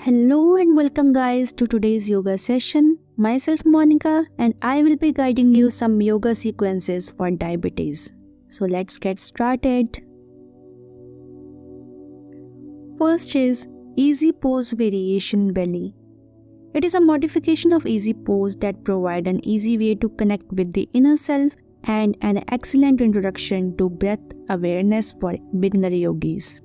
Hello and welcome guys to today's yoga session. Myself Monica and I will be guiding you some yoga sequences for diabetes. So let's get started. First is easy pose variation belly. It is a modification of easy pose that provides an easy way to connect with the inner self and an excellent introduction to breath awareness for beginner yogis.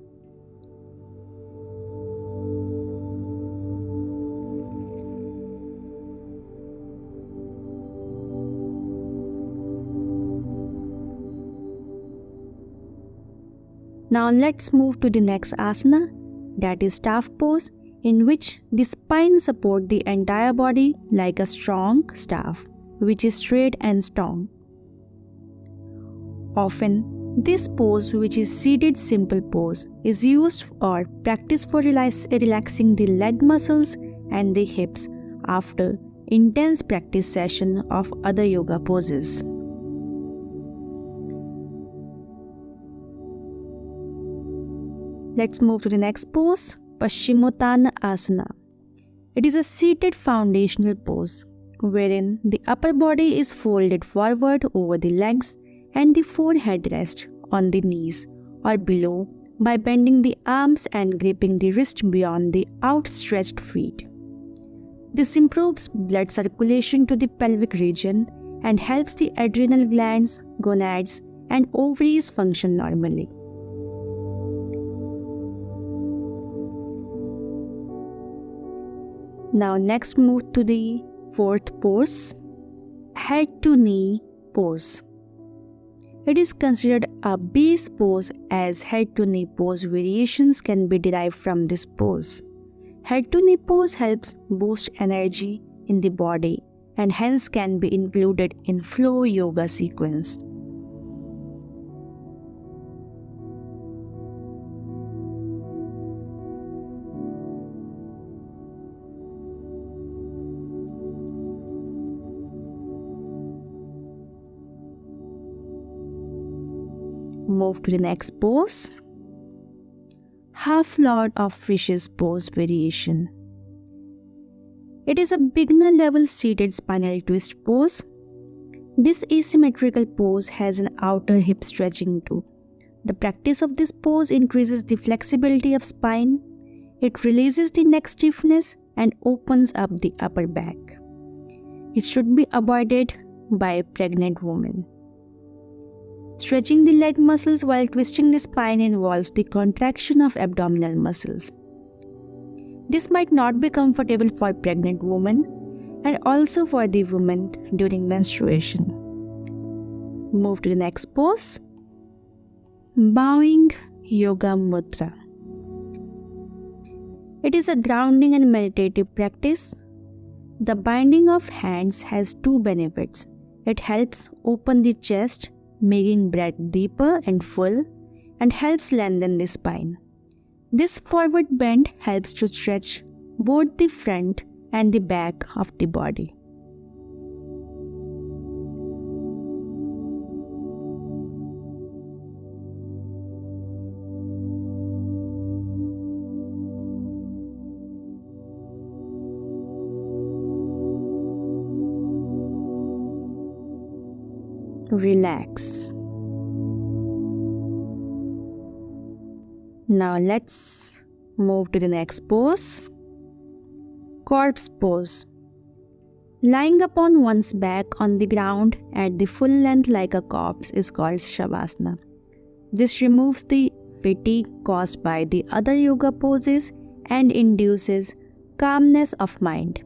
Now let's move to the next asana, that is staff pose, in which the spine supports the entire body like a strong staff, which is straight and strong. Often, this pose, which is seated simple pose, is used or practiced for relaxing the leg muscles and the hips after intense practice session of other yoga poses. Let's move to the next pose, Paschimottanasana. It is a seated foundational pose, wherein the upper body is folded forward over the legs and the forehead rests on the knees or below by bending the arms and gripping the wrist beyond the outstretched feet. This improves blood circulation to the pelvic region and helps the adrenal glands, gonads, and ovaries function normally. Now next move to the fourth pose, head to knee pose. It is considered a base pose as head to knee pose variations can be derived from this pose. Head to knee pose helps boost energy in the body and hence can be included in flow yoga sequence. Move to the next pose, half Lord of Fishes pose variation. It is a beginner level seated spinal twist pose. This asymmetrical pose has an outer hip stretching too. The practice of this pose increases the flexibility of spine. It releases the neck stiffness and opens up the upper back. It should be avoided by pregnant women. Stretching the leg muscles while twisting the spine involves the contraction of abdominal muscles. This might not be comfortable for pregnant women and also for the women during menstruation. Move to the next pose, bowing yoga mudra. It is a grounding and meditative practice. The binding of hands has two benefits. It helps open the chest, making breath deeper and full, and helps lengthen the spine. This forward bend helps to stretch both the front and the back of the body. Relax. Now let's move to the next pose, corpse pose. Lying upon one's back on the ground at the full length like a corpse is called Savasana. This removes the fatigue caused by the other yoga poses and induces calmness of mind.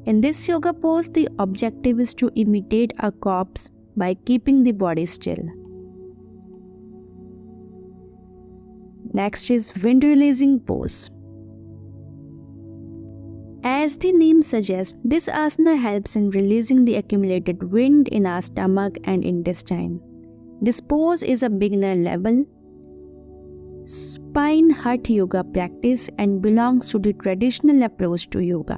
In this yoga pose, the objective is to imitate a corpse by keeping the body still. Next is wind releasing pose. As the name suggests, this asana helps in releasing the accumulated wind in our stomach and intestine. This pose is a beginner level spine hut yoga practice and belongs to the traditional approach to yoga.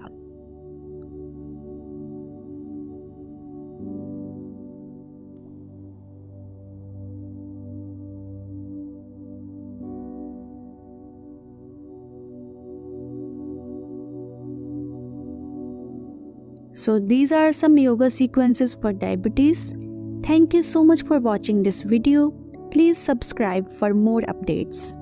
So these are some yoga sequences for diabetes. Thank you so much for watching this video. Please subscribe for more updates.